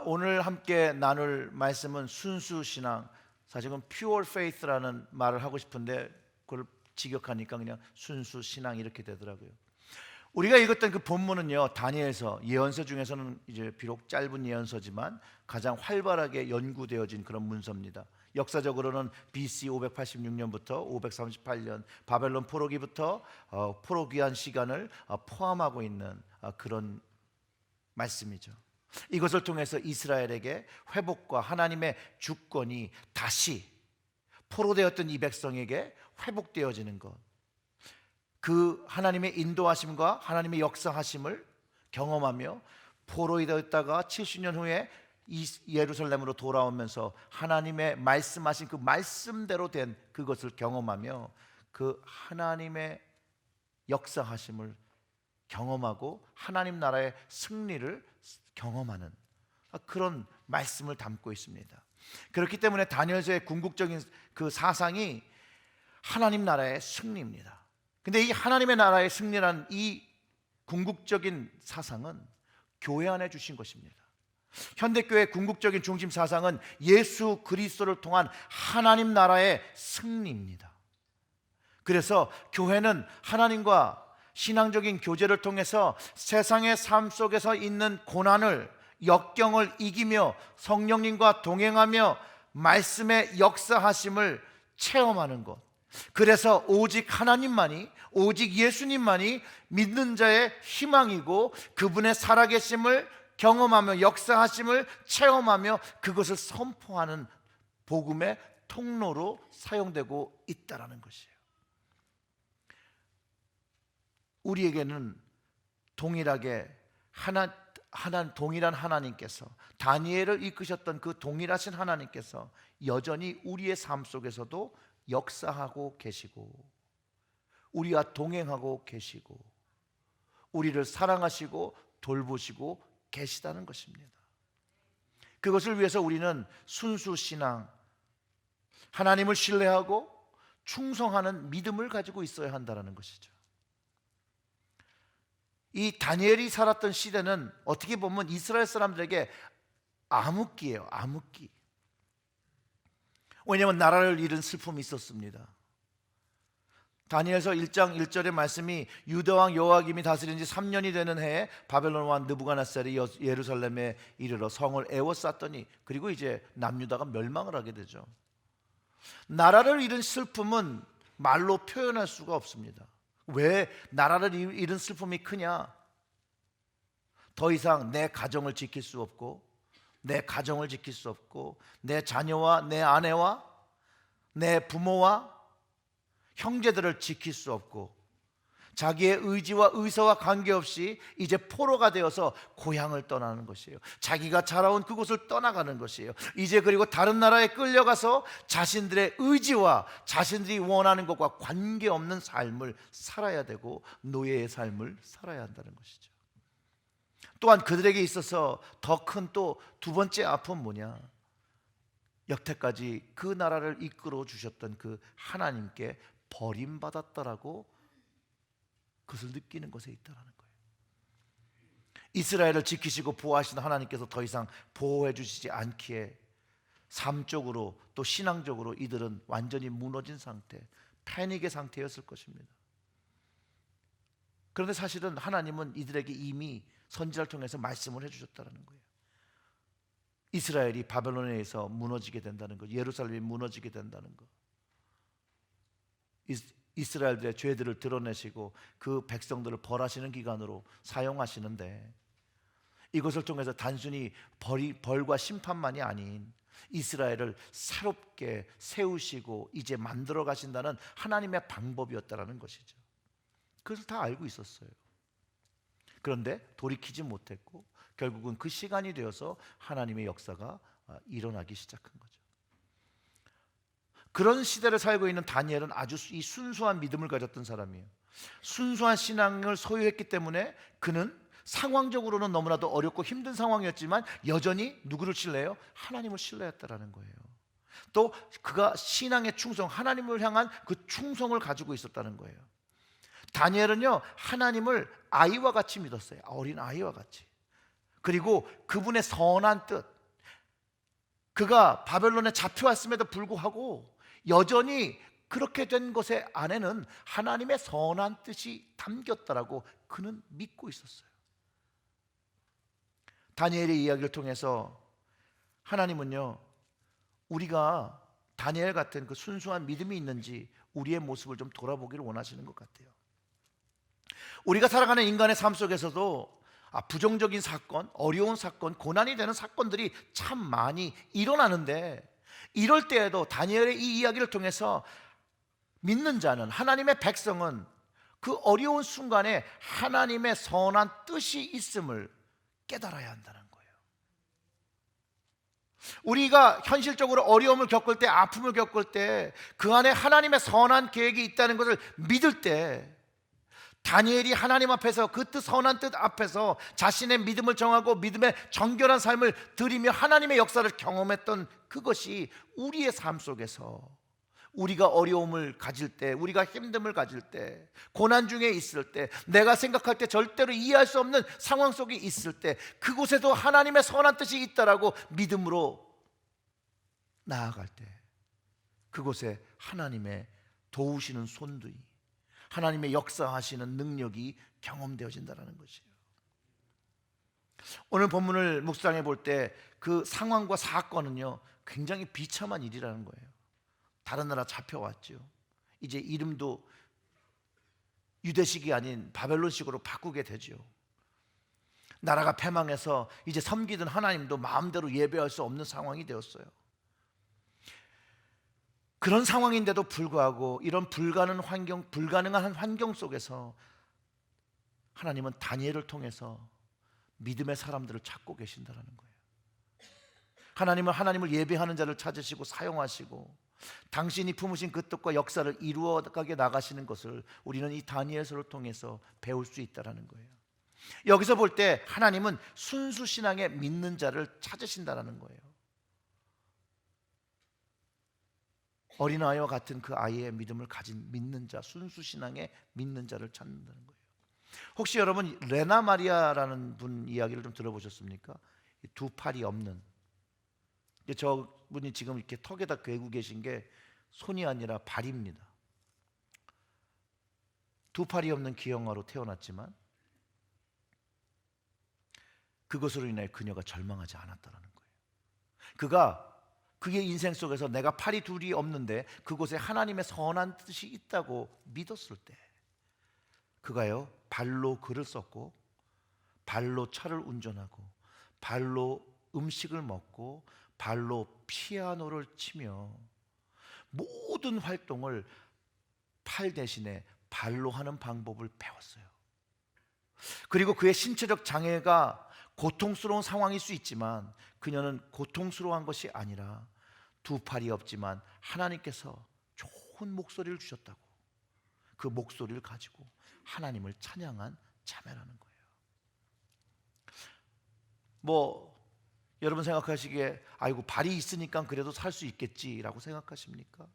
오늘 함께 나눌 말씀은 순수 신앙, 사실은 pure faith라는 말을 하고 싶은데 그걸 직역하니까 그냥 순수 신앙 이렇게 되더라고요. 우리가 읽었던 그 본문은요, 다니엘서 예언서 중에서는 이제 비록 짧은 예언서지만 가장 활발하게 연구되어진 그런 문서입니다. 역사적으로는 BC 586년부터 538년 바벨론 포로기부터 포로기한 시간을 포함하고 있는 그런 말씀이죠. 이것을 통해서 이스라엘에게 회복과 하나님의 주권이 다시 포로되었던 이 백성에게 회복되어지는 것, 그 하나님의 인도하심과 하나님의 역사하심을 경험하며 포로이 되었다가 70년 후에 예루살렘으로 돌아오면서 하나님의 말씀하신 그 말씀대로 된 그것을 경험하며 그 하나님의 역사하심을 경험하고 하나님 나라의 승리를 경험하는 그런 말씀을 담고 있습니다. 그렇기 때문에 다니엘서의 궁극적인 그 사상이 하나님 나라의 승리입니다. 근데 이 하나님의 나라의 승리란 이 궁극적인 사상은 교회 안에 주신 것입니다. 현대교회의 궁극적인 중심 사상은 예수 그리스도를 통한 하나님 나라의 승리입니다. 그래서 교회는 하나님과 신앙적인 교제를 통해서 세상의 삶 속에서 있는 고난을, 역경을 이기며 성령님과 동행하며 말씀의 역사하심을 체험하는 것, 그래서 오직 하나님만이, 오직 예수님만이 믿는 자의 희망이고 그분의 살아계심을 경험하며 역사하심을 체험하며 그것을 선포하는 복음의 통로로 사용되고 있다는 것이에요. 우리에게는 동일하게 동일한 하나님께서, 다니엘을 이끄셨던 그 동일하신 하나님께서 여전히 우리의 삶 속에서도 역사하고 계시고 우리와 동행하고 계시고 우리를 사랑하시고 돌보시고 계시다는 것입니다. 그것을 위해서 우리는 순수 신앙, 하나님을 신뢰하고 충성하는 믿음을 가지고 있어야 한다는 것이죠. 이 다니엘이 살았던 시대는 어떻게 보면 이스라엘 사람들에게 암흑기예요. 암흑기. 왜냐하면 나라를 잃은 슬픔이 있었습니다. 다니엘서 1장 1절의 말씀이 유다왕 여호야김이 다스린 지 3년이 되는 해에 바벨론 왕 느부갓네살이 예루살렘에 이르러 성을 에워쌌더니, 그리고 이제 남유다가 멸망을 하게 되죠. 나라를 잃은 슬픔은 말로 표현할 수가 없습니다. 왜 나라를 잃은 슬픔이 크냐? 더 이상 내 가정을 지킬 수 없고, 내 가정을 지킬 수 없고, 내 자녀와 내 아내와 내 부모와 형제들을 지킬 수 없고, 자기의 의지와 의사와 관계없이 이제 포로가 되어서 고향을 떠나는 것이에요. 자기가 자라온 그곳을 떠나가는 것이에요. 이제 그리고 다른 나라에 끌려가서 자신들의 의지와 자신들이 원하는 것과 관계없는 삶을 살아야 되고 노예의 삶을 살아야 한다는 것이죠. 또한 그들에게 있어서 더 큰 또 두 번째 아픔은 뭐냐? 여태까지 그 나라를 이끌어 주셨던 그 하나님께 버림받았다라고 그것을 느끼는 것에 있다는 거예요. 이스라엘을 지키시고 보호하시는 하나님께서 더 이상 보호해 주시지 않기에 삶적으로 또 신앙적으로 이들은 완전히 무너진 상태, 패닉의 상태였을 것입니다. 그런데 사실은 하나님은 이들에게 이미 선지자를 통해서 말씀을 해주셨다는 거예요. 이스라엘이 바벨론에 의해서 무너지게 된다는 것, 예루살렘이 무너지게 된다는 것, 이스라엘들의 죄들을 드러내시고 그 백성들을 벌하시는 기간으로 사용하시는데, 이것을 통해서 단순히 벌과 심판만이 아닌 이스라엘을 새롭게 세우시고 이제 만들어 가신다는 하나님의 방법이었다는 것이죠. 그것을 다 알고 있었어요. 그런데 돌이키지 못했고 결국은 그 시간이 되어서 하나님의 역사가 일어나기 시작한 거죠. 그런 시대를 살고 있는 다니엘은 아주 이 순수한 믿음을 가졌던 사람이에요. 순수한 신앙을 소유했기 때문에 그는 상황적으로는 너무나도 어렵고 힘든 상황이었지만 여전히 누구를 신뢰해요? 하나님을 신뢰했다라는 거예요. 또 그가 신앙의 충성, 하나님을 향한 그 충성을 가지고 있었다는 거예요. 다니엘은요, 하나님을 아이와 같이 믿었어요. 어린 아이와 같이. 그리고 그분의 선한 뜻, 그가 바벨론에 잡혀왔음에도 불구하고 여전히 그렇게 된 것의 안에는 하나님의 선한 뜻이 담겼다라고 그는 믿고 있었어요. 다니엘의 이야기를 통해서 하나님은요, 우리가 다니엘 같은 그 순수한 믿음이 있는지 우리의 모습을 좀 돌아보기를 원하시는 것 같아요. 우리가 살아가는 인간의 삶 속에서도 부정적인 사건, 어려운 사건, 고난이 되는 사건들이 참 많이 일어나는데, 이럴 때에도 다니엘의 이 이야기를 통해서 믿는 자는, 하나님의 백성은 그 어려운 순간에 하나님의 선한 뜻이 있음을 깨달아야 한다는 거예요. 우리가 현실적으로 어려움을 겪을 때, 아픔을 겪을 때 그 안에 하나님의 선한 계획이 있다는 것을 믿을 때, 다니엘이 하나님 앞에서 그 뜻, 선한 뜻 앞에서 자신의 믿음을 정하고 믿음의 정결한 삶을 드리며 하나님의 역사를 경험했던 그것이 우리의 삶 속에서, 우리가 어려움을 가질 때, 우리가 힘듦을 가질 때, 고난 중에 있을 때, 내가 생각할 때 절대로 이해할 수 없는 상황 속에 있을 때, 그곳에도 하나님의 선한 뜻이 있다라고 믿음으로 나아갈 때, 그곳에 하나님의 도우시는 손들이, 하나님의 역사하시는 능력이 경험되어진다는 것이에요. 오늘 본문을 묵상해 볼 때 그 상황과 사건은요, 굉장히 비참한 일이라는 거예요. 다른 나라 잡혀왔죠. 이제 이름도 유대식이 아닌 바벨론식으로 바꾸게 되죠. 나라가 패망해서 이제 섬기던 하나님도 마음대로 예배할 수 없는 상황이 되었어요. 그런 상황인데도 불구하고 이런 불가능한 환경 속에서 하나님은 다니엘을 통해서 믿음의 사람들을 찾고 계신다는 거예요. 하나님은 하나님을 예배하는 자를 찾으시고 사용하시고 당신이 품으신 그 뜻과 역사를 이루어가게 나가시는 것을 우리는 이 다니엘서를 통해서 배울 수 있다는 거예요. 여기서 볼 때 하나님은 순수 신앙에 믿는 자를 찾으신다는 거예요. 어린아이와 같은 그 아이의 믿음을 가진 믿는 자, 순수 신앙에 믿는 자를 찾는다는 거예요. 혹시 여러분 레나 마리아라는 분 이야기를 좀 들어보셨습니까? 두 팔이 없는, 저분이 지금 이렇게 턱에다 괴고 계신 게 손이 아니라 발입니다. 두 팔이 없는 기형아로 태어났지만 그것으로 인해 그녀가 절망하지 않았다는 거예요. 그의 인생 속에서 내가 팔이 둘이 없는데 그곳에 하나님의 선한 뜻이 있다고 믿었을 때, 그가요 발로 글을 썼고, 발로 차를 운전하고, 발로 음식을 먹고, 발로 피아노를 치며 모든 활동을 팔 대신에 발로 하는 방법을 배웠어요. 그리고 그의 신체적 장애가 고통스러운 상황일 수 있지만 그녀는 고통스러워한 것이 아니라 두 팔이 없지만 하나님께서 좋은 목소리를 주셨다고 그 목소리를 가지고 하나님을 찬양한 자매라는 거예요. 여러분 생각하시기에 아이고 발이 있으니까 그래도 살 수 있겠지라고 생각하십니까?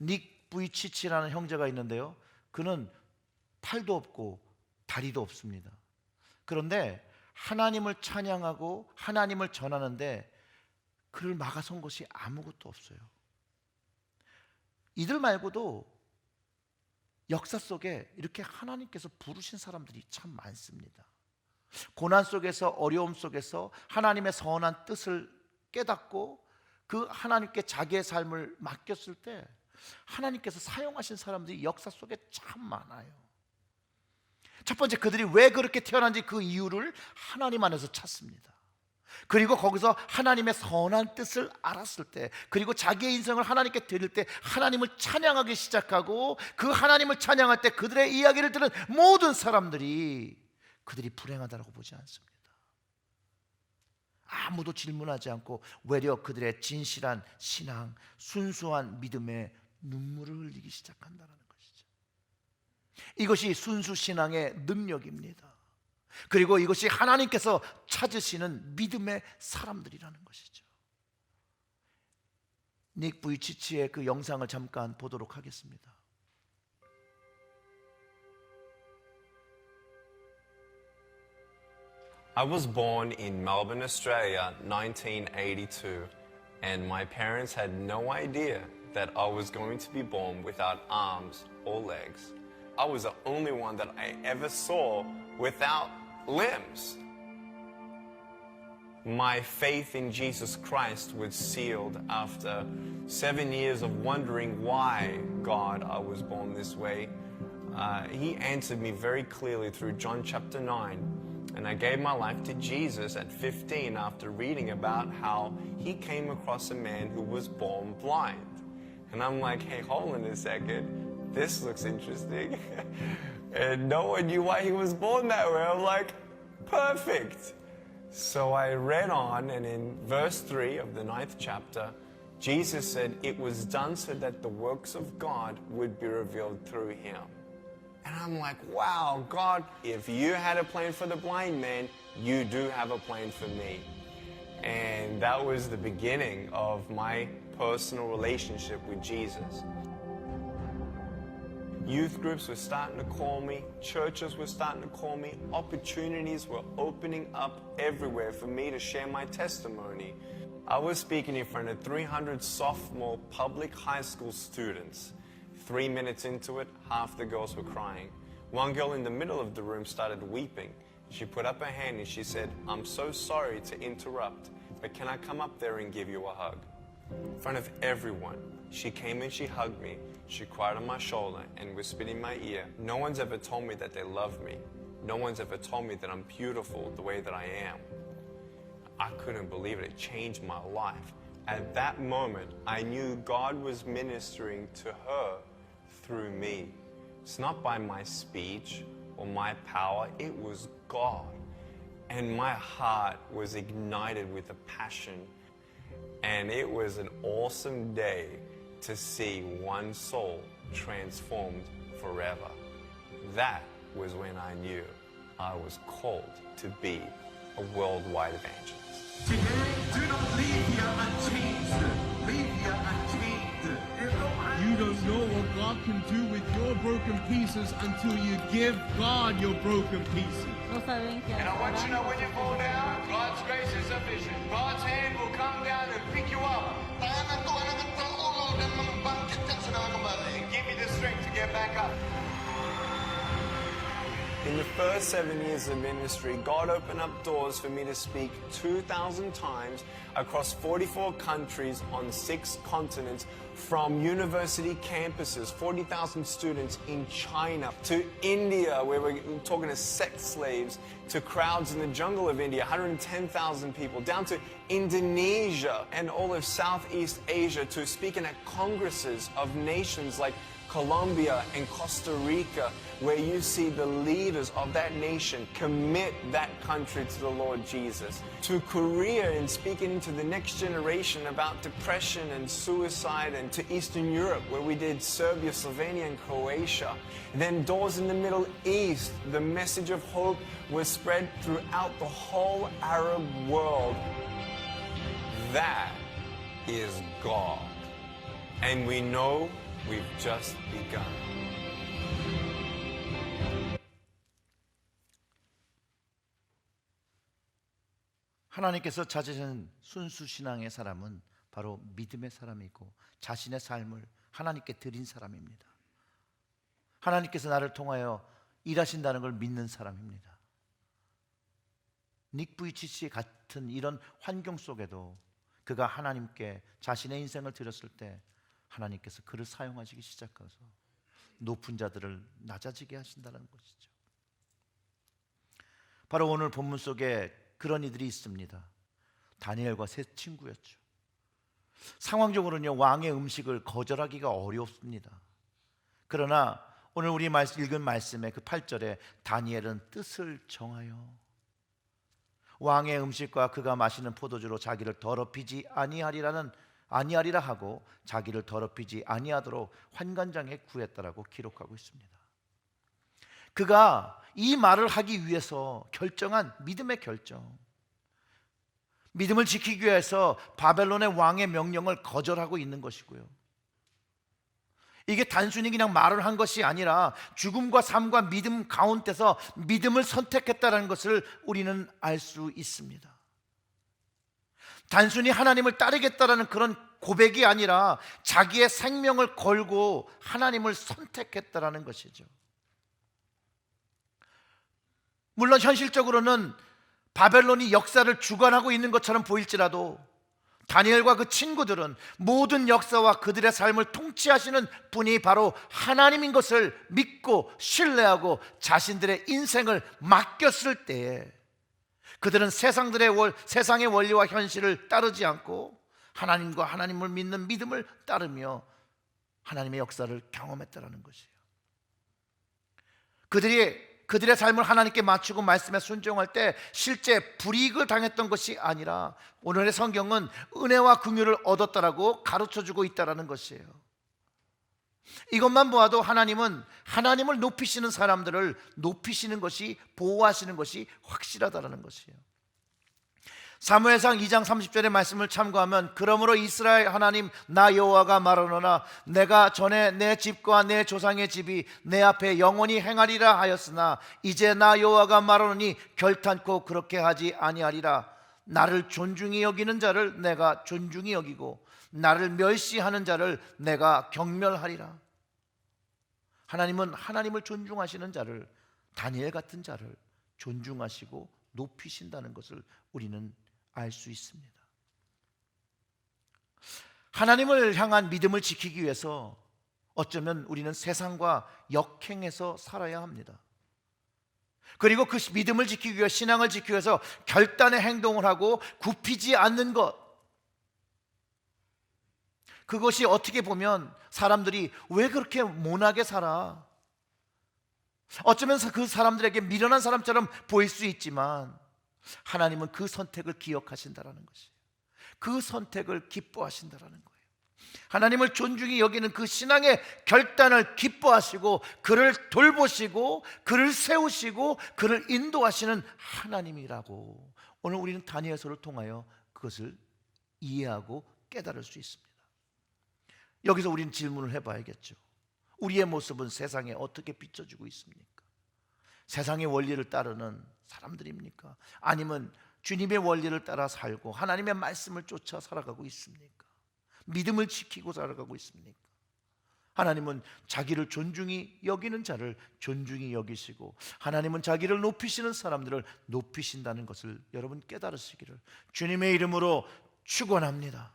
닉 부이치치라는 형제가 있는데요, 그는 팔도 없고 다리도 없습니다. 그런데 하나님을 찬양하고 하나님을 전하는데 그를 막아선 것이 아무것도 없어요. 이들 말고도 역사 속에 이렇게 하나님께서 부르신 사람들이 참 많습니다. 고난 속에서, 어려움 속에서 하나님의 선한 뜻을 깨닫고 그 하나님께 자기의 삶을 맡겼을 때 하나님께서 사용하신 사람들이 역사 속에 참 많아요. 첫 번째, 그들이 왜 그렇게 태어난지 그 이유를 하나님 안에서 찾습니다. 그리고 거기서 하나님의 선한 뜻을 알았을 때, 그리고 자기의 인생을 하나님께 드릴 때 하나님을 찬양하기 시작하고, 그 하나님을 찬양할 때 그들의 이야기를 들은 모든 사람들이 그들이 불행하다고 보지 않습니다. 아무도 질문하지 않고 외려 그들의 진실한 신앙, 순수한 믿음에 눈물을 흘리기 시작한다는 것이죠. 이것이 순수 신앙의 능력입니다. 그리고 이것이 하나님께서 찾으시는 믿음의 사람들이라는 것이죠. 닉 부이치치의 그 영상을 잠깐 보도록 하겠습니다. I was born in Melbourne, Australia, 1982, and my parents had no idea that I was going to be born without arms or legs. I was the only one that I ever saw without limbs. My faith in Jesus Christ was sealed after 7 years of wondering why, God, I was born this way. He answered me very clearly through John chapter 9. And I gave my life to Jesus at 15 after reading about how he came across a man who was born blind. And I'm like, hey, hold on a second. This looks interesting. And no one knew why he was born that way. I'm like, perfect. So I read on, and in verse 3 of the 9th chapter, Jesus said, it was done so that the works of God would be revealed through him. And I'm like, wow, God, if you had a plan for the blind man, you do have a plan for me. And that was the beginning of my personal relationship with Jesus. Youth groups were starting to call me, churches were starting to call me, opportunities were opening up everywhere for me to share my testimony. I was speaking in front of 300 sophomore public high school students. 3 minutes into it, half the girls were crying. One girl in the middle of the room started weeping. She put up her hand and she said, I'm so sorry to interrupt, but can I come up there and give you a hug? In front of everyone, she came and she hugged me. She cried on my shoulder and whispered in my ear. No one's ever told me that they love me. No one's ever told me that I'm beautiful the way that I am. I couldn't believe it. It changed my life. At that moment, I knew God was ministering to her through me. It's not by my speech or my power. It was God. And my heart was ignited with a passion. And it was an awesome day to see one soul transformed forever. That was when I knew I was called to be a worldwide evangelist. Today, do not leave here unchanged. Leave here unchanged. You don't know what God can do with your broken pieces until you give God your broken pieces. No saben qué And I want you to know harán. when you fall down, God's grace is sufficient. God's hand will come down and pick you up and give you the strength to get back up. In the first 7 years of ministry, God opened up doors for me to speak 2,000 times across 44 countries on 6 continents, from university campuses, 40,000 students in China, to India, where we're talking to sex slaves, to crowds in the jungle of India, 110,000 people, down to Indonesia and all of Southeast Asia, to speaking at congresses of nations like Colombia and Costa Rica, where you see the leaders of that nation commit that country to the Lord Jesus. To Korea and speaking into the next generation about depression and suicide, and to Eastern Europe, where we did Serbia, Slovenia, and Croatia. Then doors in the Middle East. The message of hope was spread throughout the whole Arab world. That is God. And we know we've just begun. 하나님께서 찾으신 순수 신앙의 사람은 바로 믿음의 사람이고 자신의 삶을 하나님께 드린 사람입니다. 하나님께서 나를 통하여 일하신다는 걸 믿는 사람입니다. 닉 부이치치 같은 이런 환경 속에도 그가 하나님께 자신의 인생을 드렸을 때 하나님께서 그를 사용하시기 시작해서 높은 자들을 낮아지게 하신다는 것이죠. 바로 오늘 본문 속에 그런 이들이 있습니다. 다니엘과 세 친구였죠. 상황적으로는요, 왕의 음식을 거절하기가 어렵습니다. 그러나 오늘 우리 읽은 말씀의 그 8절에 다니엘은 뜻을 정하여 왕의 음식과 그가 마시는 포도주로 자기를 더럽히지 아니하리라 하고 자기를 더럽히지 아니하도록 환관장에 구했다라고 기록하고 있습니다. 그가 이 말을 하기 위해서 결정한 믿음의 결정, 믿음을 지키기 위해서 바벨론의 왕의 명령을 거절하고 있는 것이고요. 이게 단순히 그냥 말을 한 것이 아니라 죽음과 삶과 믿음 가운데서 믿음을 선택했다는 것을 우리는 알 수 있습니다. 단순히 하나님을 따르겠다라는 그런 고백이 아니라 자기의 생명을 걸고 하나님을 선택했다라는 것이죠. 물론 현실적으로는 바벨론이 역사를 주관하고 있는 것처럼 보일지라도 다니엘과 그 친구들은 모든 역사와 그들의 삶을 통치하시는 분이 바로 하나님인 것을 믿고 신뢰하고 자신들의 인생을 맡겼을 때에 그들은 세상의 원리와 현실을 따르지 않고 하나님과 하나님을 믿는 믿음을 따르며 하나님의 역사를 경험했다는 것이에요. 그들의 삶을 하나님께 맞추고 말씀에 순종할 때 실제 불이익을 당했던 것이 아니라 오늘의 성경은 은혜와 긍휼을 얻었다라고 가르쳐주고 있다는 것이에요. 이것만 보아도 하나님은 하나님을 높이시는 사람들을 높이시는 것이, 보호하시는 것이 확실하다는 것이에요. 사무엘상 2장 30절의 말씀을 참고하면 그러므로 이스라엘 하나님 나 여호와가 말하노라 내가 전에 내 집과 내 조상의 집이 내 앞에 영원히 행하리라 하였으나 이제 나 여호와가 말하노니 결탄코 그렇게 하지 아니하리라. 나를 존중히 여기는 자를 내가 존중히 여기고 나를 멸시하는 자를 내가 경멸하리라. 하나님은 하나님을 존중하시는 자를, 다니엘 같은 자를 존중하시고 높이신다는 것을 우리는 알 수 있습니다. 하나님을 향한 믿음을 지키기 위해서 어쩌면 우리는 세상과 역행해서 살아야 합니다. 그리고 그 믿음을 지키기 위해, 신앙을 지키기 위해서 결단의 행동을 하고 굽히지 않는 것, 그것이 어떻게 보면 사람들이 왜 그렇게 모나게 살아? 어쩌면 그 사람들에게 미련한 사람처럼 보일 수 있지만 하나님은 그 선택을 기억하신다라는 것이에요. 그 선택을 기뻐하신다라는 거예요. 하나님을 존중히 여기는 그 신앙의 결단을 기뻐하시고 그를 돌보시고 그를 세우시고 그를 인도하시는 하나님이라고 오늘 우리는 다니엘서를 통하여 그것을 이해하고 깨달을 수 있습니다. 여기서 우리는 질문을 해봐야겠죠. 우리의 모습은 세상에 어떻게 비춰지고 있습니까? 세상의 원리를 따르는 사람들입니까? 아니면 주님의 원리를 따라 살고 하나님의 말씀을 쫓아 살아가고 있습니까? 믿음을 지키고 살아가고 있습니까? 하나님은 자기를 존중히 여기는 자를 존중히 여기시고 하나님은 자기를 높이시는 사람들을 높이신다는 것을 여러분 깨달으시기를 주님의 이름으로 축원합니다.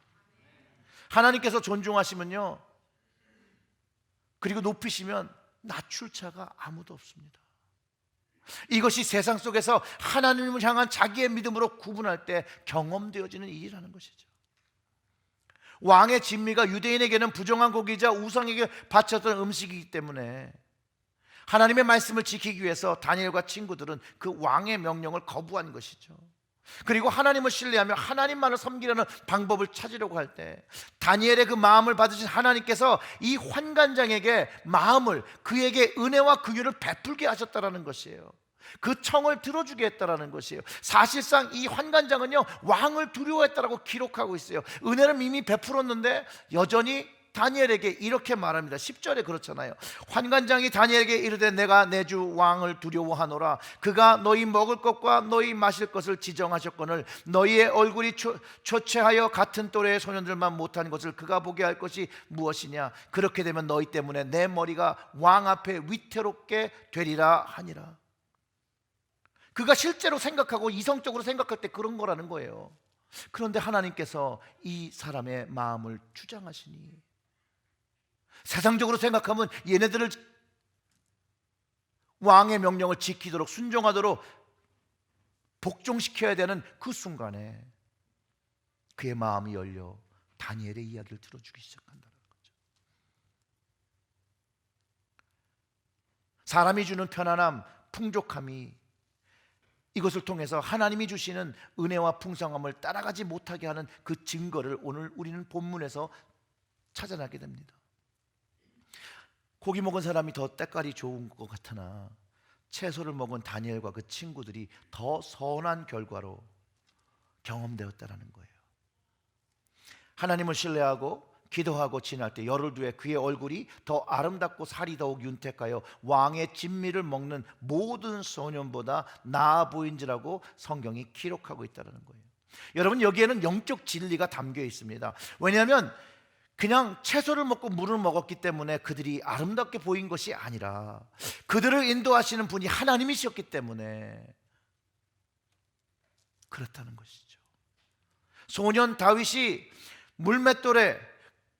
하나님께서 존중하시면요, 그리고 높이시면 낮출 자가 아무도 없습니다. 이것이 세상 속에서 하나님을 향한 자기의 믿음으로 구분할 때 경험되어지는 일이라는 것이죠. 왕의 진미가 유대인에게는 부정한 고기이자 우상에게 바쳤던 음식이기 때문에 하나님의 말씀을 지키기 위해서 다니엘과 친구들은 그 왕의 명령을 거부한 것이죠. 그리고 하나님을 신뢰하며 하나님만을 섬기려는 방법을 찾으려고 할 때 다니엘의 그 마음을 받으신 하나님께서 이 환관장에게 마음을, 그에게 은혜와 긍휼을 베풀게 하셨다라는 것이에요. 그 청을 들어주게 했다라는 것이에요. 사실상 이 환관장은요 왕을 두려워했다라고 기록하고 있어요. 은혜를 이미 베풀었는데 여전히 다니엘에게 이렇게 말합니다. 10절에 그렇잖아요. 환관장이 다니엘에게 이르되 내가 내 주 왕을 두려워하노라. 그가 너희 먹을 것과 너희 마실 것을 지정하셨거늘 너희의 얼굴이 초췌하여 같은 또래의 소년들만 못한 것을 그가 보게 할 것이 무엇이냐. 그렇게 되면 너희 때문에 내 머리가 왕 앞에 위태롭게 되리라 하니라. 그가 실제로 생각하고 이성적으로 생각할 때 그런 거라는 거예요. 그런데 하나님께서 이 사람의 마음을 주장하시니 세상적으로 생각하면 얘네들을 왕의 명령을 지키도록 순종하도록 복종시켜야 되는 그 순간에 그의 마음이 열려 다니엘의 이야기를 들어주기 시작한다는 거죠. 사람이 주는 편안함, 풍족함이 이것을 통해서 하나님이 주시는 은혜와 풍성함을 따라가지 못하게 하는 그 증거를 오늘 우리는 본문에서 찾아나게 됩니다. 고기 먹은 사람이 더 때깔이 좋은 것 같으나 채소를 먹은 다니엘과 그 친구들이 더 선한 결과로 경험되었다는 거예요. 하나님을 신뢰하고 기도하고 지날 때 열흘 뒤에 그의 얼굴이 더 아름답고 살이 더욱 윤택하여 왕의 진미를 먹는 모든 소년보다 나아 보인지라고 성경이 기록하고 있다는 거예요. 여러분, 여기에는 영적 진리가 담겨 있습니다. 왜냐하면 그냥 채소를 먹고 물을 먹었기 때문에 그들이 아름답게 보인 것이 아니라 그들을 인도하시는 분이 하나님이셨기 때문에 그렇다는 것이죠. 소년 다윗이 물맷돌에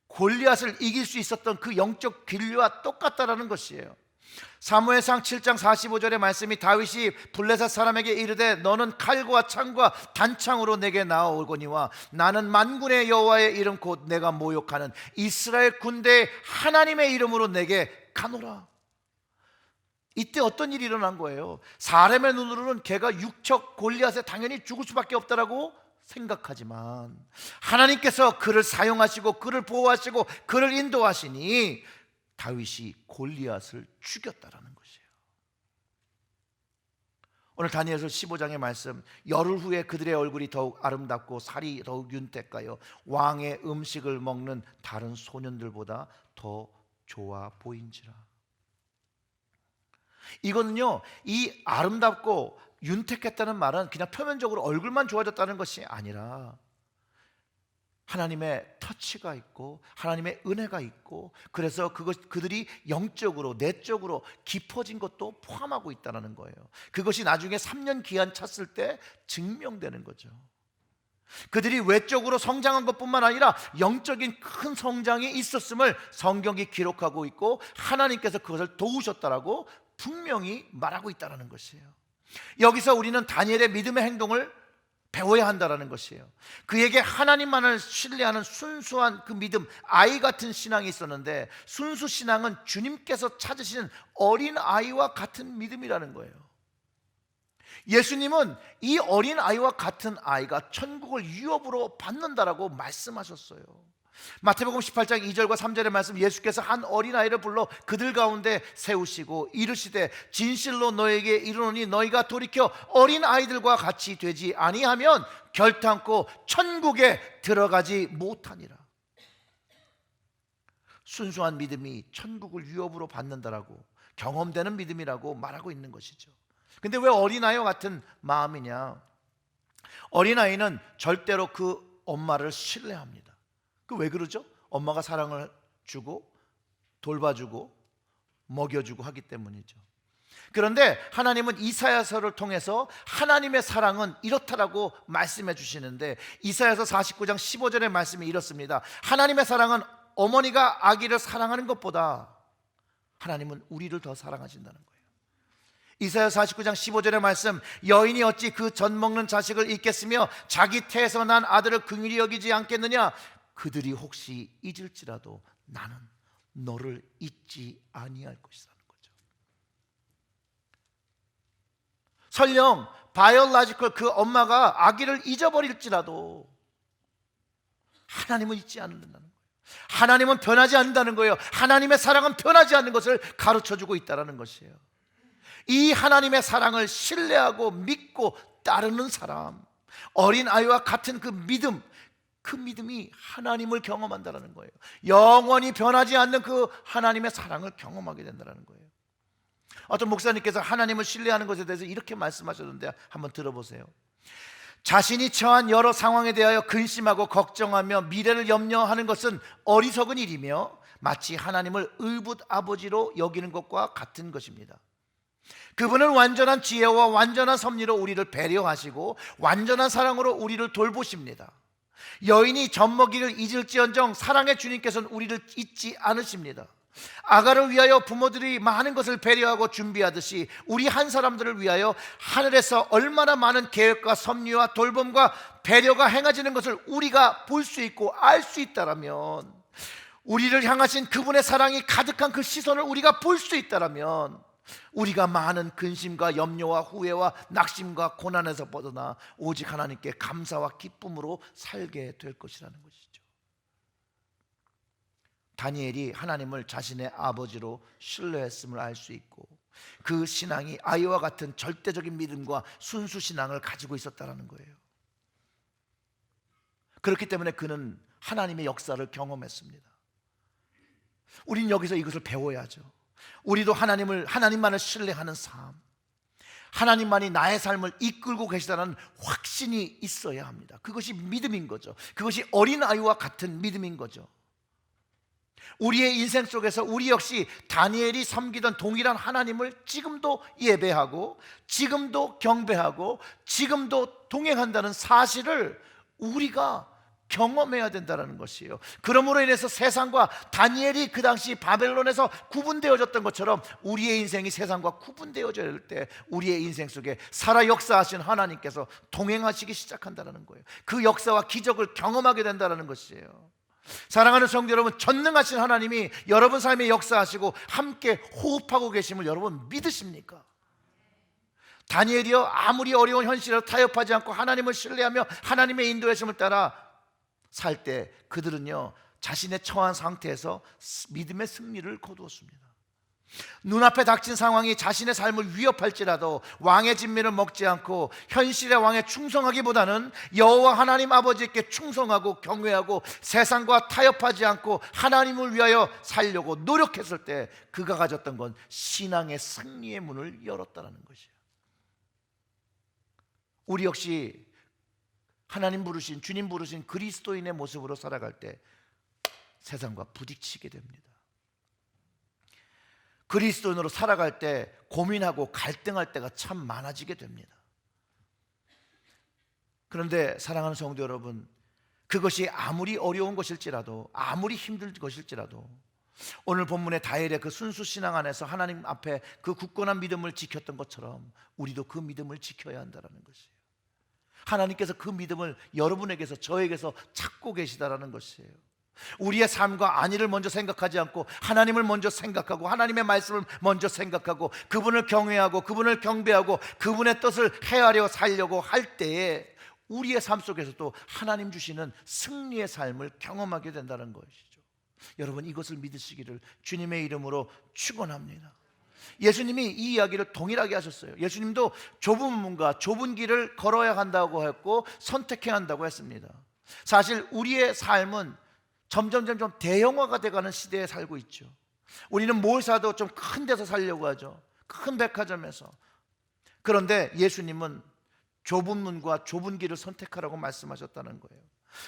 골리앗을 이길 수 있었던 그 영적 길이와 똑같다라는 것이에요. 사무엘상 7장 45절의 말씀이 다윗이 블레셋 사람에게 이르되 너는 칼과 창과 단창으로 내게 나아오거니와 나는 만군의 여호와의 이름 곧 내가 모욕하는 이스라엘 군대의 하나님의 이름으로 내게 가노라. 이때 어떤 일이 일어난 거예요? 사람의 눈으로는 걔가 육척 골리앗에 당연히 죽을 수밖에 없다라고 생각하지만 하나님께서 그를 사용하시고 그를 보호하시고 그를 인도하시니 다윗이 골리앗을 죽였다라는 것이에요. 오늘 다니엘서 15장의 말씀, 열흘 후에 그들의 얼굴이 더욱 아름답고 살이 더욱 윤택하여 왕의 음식을 먹는 다른 소년들보다 더 좋아 보인지라. 이거는요, 이 아름답고 윤택했다는 말은 그냥 표면적으로 얼굴만 좋아졌다는 것이 아니라 하나님의 터치가 있고 하나님의 은혜가 있고 그래서 그들이 영적으로 내적으로 깊어진 것도 포함하고 있다는 거예요. 그것이 나중에 3년 기한 찼을 때 증명되는 거죠. 그들이 외적으로 성장한 것뿐만 아니라 영적인 큰 성장이 있었음을 성경이 기록하고 있고 하나님께서 그것을 도우셨다라고 분명히 말하고 있다는 것이에요. 여기서 우리는 다니엘의 믿음의 행동을 배워야 한다는 것이에요. 그에게 하나님만을 신뢰하는 순수한 그 믿음, 아이 같은 신앙이 있었는데 순수 신앙은 주님께서 찾으시는 어린 아이와 같은 믿음이라는 거예요. 예수님은 이 어린 아이와 같은 아이가 천국을 유업으로 받는다라고 말씀하셨어요. 마태복음 18장 2절과 3절의 말씀, 예수께서 한 어린아이를 불러 그들 가운데 세우시고 이르시되 진실로 너에게 이르노니 너희가 돌이켜 어린아이들과 같이 되지 아니하면 결탄코 천국에 들어가지 못하니라. 순수한 믿음이 천국을 유업으로 받는다라고, 경험되는 믿음이라고 말하고 있는 것이죠. 근데 왜 어린아이와 같은 마음이냐? 어린아이는 절대로 그 엄마를 신뢰합니다. 그 왜 그러죠? 엄마가 사랑을 주고 돌봐주고 먹여주고 하기 때문이죠. 그런데 하나님은 이사야서를 통해서 하나님의 사랑은 이렇다라고 말씀해 주시는데 이사야서 49장 15절의 말씀이 이렇습니다. 하나님의 사랑은 어머니가 아기를 사랑하는 것보다 하나님은 우리를 더 사랑하신다는 거예요. 이사야 49장 15절의 말씀, 여인이 어찌 그 젖 먹는 자식을 잊겠으며 자기 태에서 난 아들을 긍휼히 여기지 않겠느냐? 그들이 혹시 잊을지라도 나는 너를 잊지 아니할 것이라는 거죠. 설령 바이올라지컬 그 엄마가 아기를 잊어버릴지라도 하나님은 잊지 않는다는 거예요. 하나님은 변하지 않는다는 거예요. 하나님의 사랑은 변하지 않는 것을 가르쳐주고 있다는 것이에요. 이 하나님의 사랑을 신뢰하고 믿고 따르는 사람, 어린아이와 같은 그 믿음, 그 믿음이 하나님을 경험한다는 거예요. 영원히 변하지 않는 그 하나님의 사랑을 경험하게 된다는 거예요. 어떤 목사님께서 하나님을 신뢰하는 것에 대해서 이렇게 말씀하셨는데 한번 들어보세요. 자신이 처한 여러 상황에 대하여 근심하고 걱정하며 미래를 염려하는 것은 어리석은 일이며 마치 하나님을 의붓 아버지로 여기는 것과 같은 것입니다. 그분은 완전한 지혜와 완전한 섭리로 우리를 배려하시고 완전한 사랑으로 우리를 돌보십니다. 여인이 젖먹이를 잊을지언정 사랑의 주님께서는 우리를 잊지 않으십니다. 아가를 위하여 부모들이 많은 것을 배려하고 준비하듯이 우리 한 사람들을 위하여 하늘에서 얼마나 많은 계획과 섭리와 돌봄과 배려가 행해지는 것을 우리가 볼 수 있고 알 수 있다라면, 우리를 향하신 그분의 사랑이 가득한 그 시선을 우리가 볼 수 있다라면 우리가 많은 근심과 염려와 후회와 낙심과 고난에서 벗어나 오직 하나님께 감사와 기쁨으로 살게 될 것이라는 것이죠. 다니엘이 하나님을 자신의 아버지로 신뢰했음을 알 수 있고 그 신앙이 아이와 같은 절대적인 믿음과 순수 신앙을 가지고 있었다는 거예요. 그렇기 때문에 그는 하나님의 역사를 경험했습니다. 우린 여기서 이것을 배워야죠. 우리도 하나님만을 신뢰하는 삶, 하나님만이 나의 삶을 이끌고 계시다는 확신이 있어야 합니다. 그것이 믿음인 거죠. 그것이 어린아이와 같은 믿음인 거죠. 우리의 인생 속에서 우리 역시 다니엘이 섬기던 동일한 하나님을 지금도 예배하고, 지금도 경배하고, 지금도 동행한다는 사실을 우리가 경험해야 된다는 것이에요. 그러므로 인해서 세상과, 다니엘이 그 당시 바벨론에서 구분되어졌던 것처럼 우리의 인생이 세상과 구분되어져야 할 때 우리의 인생 속에 살아 역사하신 하나님께서 동행하시기 시작한다는 거예요. 그 역사와 기적을 경험하게 된다는 것이에요. 사랑하는 성도 여러분, 전능하신 하나님이 여러분 삶에 역사하시고 함께 호흡하고 계심을 여러분 믿으십니까? 다니엘이요, 아무리 어려운 현실에도 타협하지 않고 하나님을 신뢰하며 하나님의 인도하심을 따라 살 때 그들은요, 자신의 처한 상태에서 믿음의 승리를 거두었습니다. 눈앞에 닥친 상황이 자신의 삶을 위협할지라도 왕의 진미를 먹지 않고 현실의 왕에 충성하기보다는 여호와 하나님 아버지께 충성하고 경외하고 세상과 타협하지 않고 하나님을 위하여 살려고 노력했을 때 그가 가졌던 건 신앙의 승리의 문을 열었다는 것이에요. 우리 역시 하나님 부르신, 주님 부르신 그리스도인의 모습으로 살아갈 때 세상과 부딪히게 됩니다. 그리스도인으로 살아갈 때 고민하고 갈등할 때가 참 많아지게 됩니다. 그런데 사랑하는 성도 여러분, 그것이 아무리 어려운 것일지라도, 아무리 힘든 것일지라도 오늘 본문의 다니엘의 그 순수 신앙 안에서 하나님 앞에 그 굳건한 믿음을 지켰던 것처럼 우리도 그 믿음을 지켜야 한다는 것이에요. 하나님께서 그 믿음을 여러분에게서, 저에게서 찾고 계시다라는 것이에요. 우리의 삶과 안위를 먼저 생각하지 않고 하나님을 먼저 생각하고 하나님의 말씀을 먼저 생각하고 그분을 경외하고 그분을 경배하고 그분의 뜻을 헤아려 살려고 할 때에 우리의 삶 속에서도 하나님 주시는 승리의 삶을 경험하게 된다는 것이죠. 여러분, 이것을 믿으시기를 주님의 이름으로 축원합니다. 예수님이 이 이야기를 동일하게 하셨어요. 예수님도 좁은 문과 좁은 길을 걸어야 한다고 했고 선택해야 한다고 했습니다. 사실 우리의 삶은 점점 대형화가 돼가는 시대에 살고 있죠. 우리는 뭘 사도 좀 큰 데서 살려고 하죠. 큰 백화점에서. 그런데 예수님은 좁은 문과 좁은 길을 선택하라고 말씀하셨다는 거예요.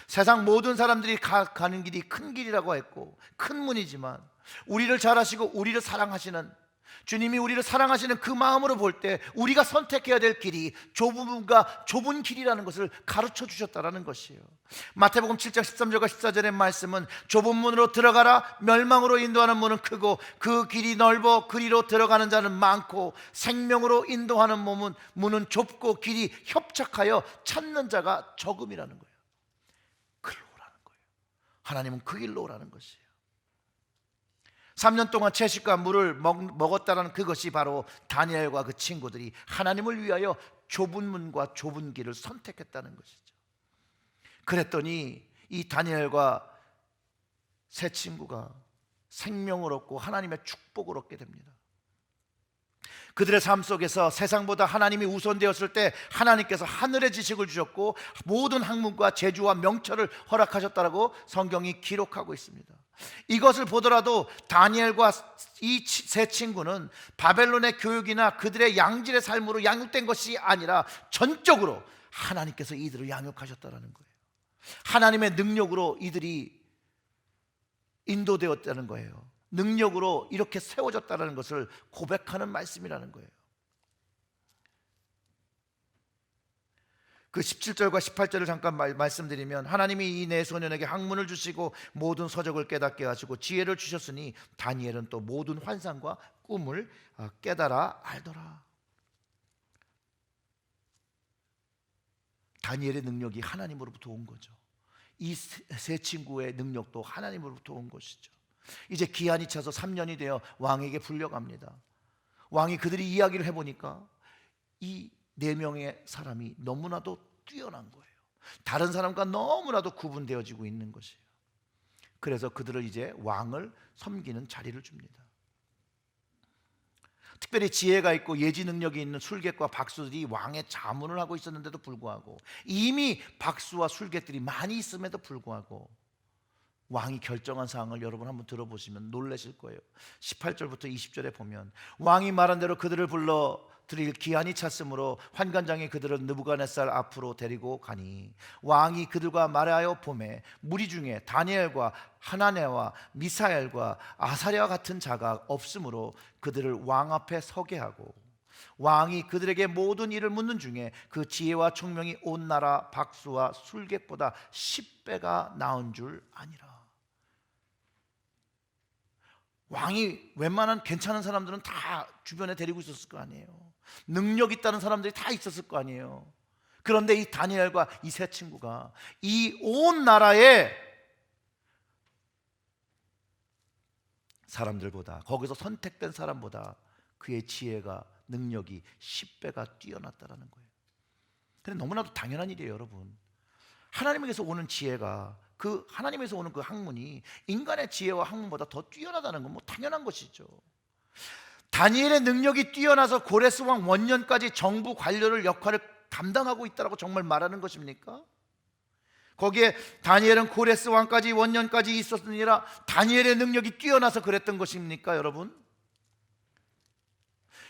세상 모든 사람들이 가는 길이 큰 길이라고 했고 큰 문이지만 우리를 잘 아시고 우리를 사랑하시는 주님이 우리를 사랑하시는 그 마음으로 볼 때 우리가 선택해야 될 길이 좁은 문과 좁은 길이라는 것을 가르쳐 주셨다는 것이에요. 마태복음 7장 13절과 14절의 말씀은 좁은 문으로 들어가라, 멸망으로 인도하는 문은 크고 그 길이 넓어 그리로 들어가는 자는 많고 생명으로 인도하는 문은 좁고 길이 협착하여 찾는 자가 적음이라는 거예요. 그로 오라는 거예요. 하나님은 그 길로 오라는 것이에요. 3년 동안 채식과 물을 먹었다는 그것이 바로 다니엘과 그 친구들이 하나님을 위하여 좁은 문과 좁은 길을 선택했다는 것이죠. 그랬더니 이 다니엘과 세 친구가 생명을 얻고 하나님의 축복을 얻게 됩니다. 그들의 삶 속에서 세상보다 하나님이 우선되었을 때 하나님께서 하늘의 지식을 주셨고 모든 학문과 재주와 명철을 허락하셨다라고 성경이 기록하고 있습니다. 이것을 보더라도 다니엘과 이 세 친구는 바벨론의 교육이나 그들의 양질의 삶으로 양육된 것이 아니라 전적으로 하나님께서 이들을 양육하셨다는 거예요. 하나님의 능력으로 이들이 인도되었다는 거예요. 능력으로 이렇게 세워졌다는 것을 고백하는 말씀이라는 거예요. 그 17절과 18절을 잠깐 말씀드리면 하나님이 이 네 소년에게 학문을 주시고 모든 서적을 깨닫게 하시고 지혜를 주셨으니 다니엘은 또 모든 환상과 꿈을 깨달아 알더라. 다니엘의 능력이 하나님으로부터 온 거죠. 이 세 친구의 능력도 하나님으로부터 온 것이죠. 이제 기한이 차서 3년이 되어 왕에게 불려갑니다. 왕이 그들이 이야기를 해보니까 이 4명의 사람이 너무나도 뛰어난 거예요. 다른 사람과 너무나도 구분되어지고 있는 것이에요. 그래서 그들을 이제 왕을 섬기는 자리를 줍니다. 특별히 지혜가 있고 예지 능력이 있는 술객과 박수들이 왕의 자문을 하고 있었는데도 불구하고 이미 박수와 술객들이 많이 있음에도 불구하고 왕이 결정한 사항을 여러분 한번 들어보시면 놀라실 거예요. 18절부터 20절에 보면 왕이 말한 대로 그들을 불러 드릴 기한이 찼으므로 환관장이 그들을 느부갓네살 앞으로 데리고 가니 왕이 그들과 말하여 보매 무리 중에 다니엘과 하나네와 미사엘과 아사랴와 같은 자가 없으므로 그들을 왕 앞에 서게 하고 왕이 그들에게 모든 일을 묻는 중에 그 지혜와 총명이 온 나라 박수와 술객보다 10배가 나은 줄 아니라. 왕이 웬만한 괜찮은 사람들은 다 주변에 데리고 있었을 거 아니에요. 능력 있다는 사람들이 다 있었을 거 아니에요. 그런데 이 다니엘과 이 세 친구가 이 온 나라의 사람들보다, 거기서 선택된 사람보다 그의 지혜가, 능력이 10배가 뛰어났다라는 거예요. 근데 너무나도 당연한 일이에요, 여러분. 하나님에게서 오는 지혜가, 그 하나님에서 오는 그 학문이 인간의 지혜와 학문보다 더 뛰어나다는 건 뭐 당연한 것이죠. 다니엘의 능력이 뛰어나서 고레스 왕 원년까지 정부 관료를 역할을 감당하고 있다라고 정말 말하는 것입니까? 거기에 다니엘은 고레스 왕까지 원년까지 있었으니라 다니엘의 능력이 뛰어나서 그랬던 것입니까, 여러분?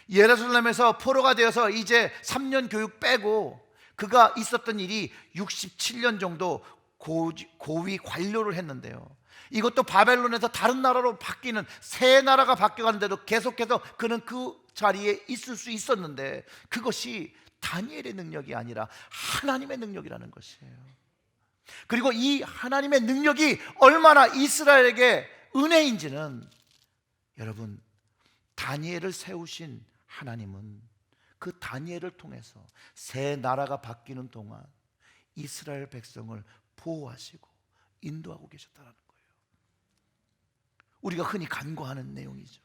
예루살렘에서 포로가 되어서 이제 3년 교육 빼고 그가 있었던 일이 67년 정도 고위 관료를 했는데요, 이것도 바벨론에서 다른 나라로 바뀌는, 새 나라가 바뀌어가는데도 계속해서 그는 그 자리에 있을 수 있었는데 그것이 다니엘의 능력이 아니라 하나님의 능력이라는 것이에요. 그리고 이 하나님의 능력이 얼마나 이스라엘에게 은혜인지는, 여러분, 다니엘을 세우신 하나님은 그 다니엘을 통해서 새 나라가 바뀌는 동안 이스라엘 백성을 보호하시고 인도하고 계셨다는 거예요. 우리가 흔히 간과하는 내용이죠.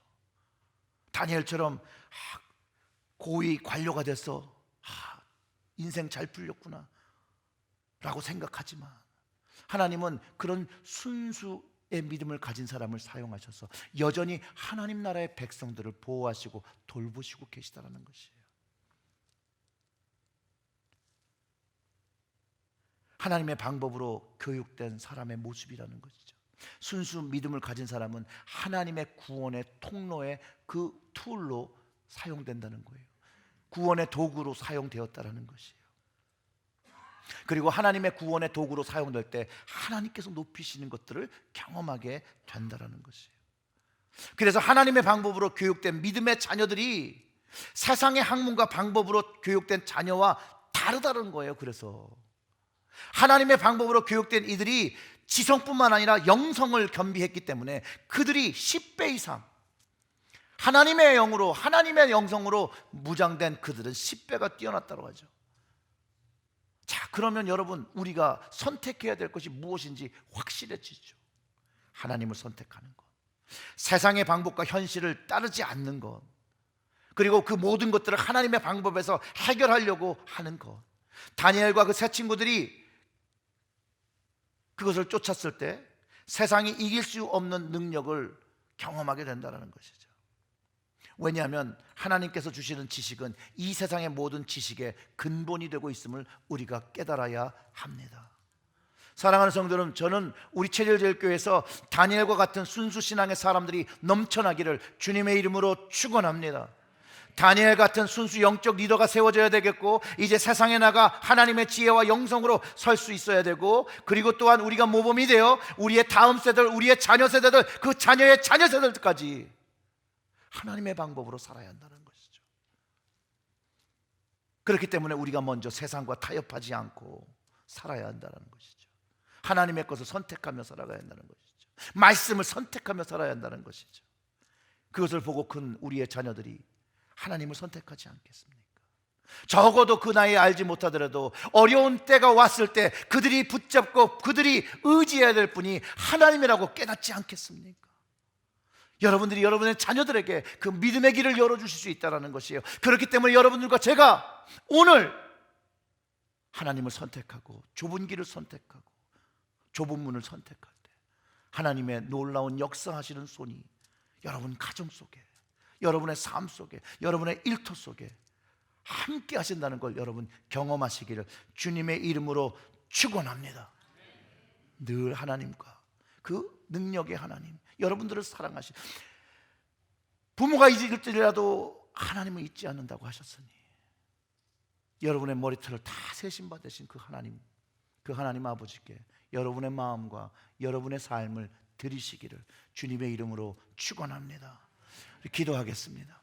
다니엘처럼 고위 관료가 돼서 인생 잘 풀렸구나 라고 생각하지만 하나님은 그런 순수의 믿음을 가진 사람을 사용하셔서 여전히 하나님 나라의 백성들을 보호하시고 돌보시고 계시다는 것이에요. 하나님의 방법으로 교육된 사람의 모습이라는 것이죠. 순수 믿음을 가진 사람은 하나님의 구원의 통로의 그 툴로 사용된다는 거예요. 구원의 도구로 사용되었다는 것이에요. 그리고 하나님의 구원의 도구로 사용될 때 하나님께서 높이시는 것들을 경험하게 된다는 것이에요. 그래서 하나님의 방법으로 교육된 믿음의 자녀들이 세상의 학문과 방법으로 교육된 자녀와 다르다는 거예요. 그래서 하나님의 방법으로 교육된 이들이 지성뿐만 아니라 영성을 겸비했기 때문에 그들이 10배 이상, 하나님의 영으로, 하나님의 영성으로 무장된 그들은 10배가 뛰어났다고 하죠. 자, 그러면 여러분, 우리가 선택해야 될 것이 무엇인지 확실해지죠. 하나님을 선택하는 것, 세상의 방법과 현실을 따르지 않는 것, 그리고 그 모든 것들을 하나님의 방법에서 해결하려고 하는 것. 다니엘과 그 세 친구들이 그것을 쫓았을 때 세상이 이길 수 없는 능력을 경험하게 된다는 것이죠. 왜냐하면 하나님께서 주시는 지식은 이 세상의 모든 지식의 근본이 되고 있음을 우리가 깨달아야 합니다. 사랑하는 성도 여러분, 저는 우리 체질제일교회에서 다니엘과 같은 순수신앙의 사람들이 넘쳐나기를 주님의 이름으로 축원합니다. 다니엘 같은 순수 영적 리더가 세워져야 되겠고, 이제 세상에 나가 하나님의 지혜와 영성으로 설 수 있어야 되고, 그리고 또한 우리가 모범이 되어 우리의 다음 세대들, 우리의 자녀 세대들, 그 자녀의 자녀 세대들까지 하나님의 방법으로 살아야 한다는 것이죠. 그렇기 때문에 우리가 먼저 세상과 타협하지 않고 살아야 한다는 것이죠. 하나님의 것을 선택하며 살아가야 한다는 것이죠. 말씀을 선택하며 살아야 한다는 것이죠. 그것을 보고 큰 우리의 자녀들이 하나님을 선택하지 않겠습니까? 적어도 그 나이에 알지 못하더라도 어려운 때가 왔을 때 그들이 붙잡고 그들이 의지해야 될 분이 하나님이라고 깨닫지 않겠습니까? 여러분들이 여러분의 자녀들에게 그 믿음의 길을 열어주실 수 있다는 것이에요. 그렇기 때문에 여러분들과 제가 오늘 하나님을 선택하고 좁은 길을 선택하고 좁은 문을 선택할 때 하나님의 놀라운 역사하시는 손이 여러분 가정 속에, 여러분의 삶 속에, 여러분의 일터 속에 함께 하신다는 걸 여러분 경험하시기를 주님의 이름으로 축원합니다. 늘 하나님과 그 능력의 하나님, 여러분들을 사랑하시. 부모가 잊을지라도 하나님은 잊지 않는다고 하셨으니 여러분의 머리털을 다 세심받으신 그 하나님 아버지께 여러분의 마음과 여러분의 삶을 드리시기를 주님의 이름으로 축원합니다. 기도하겠습니다.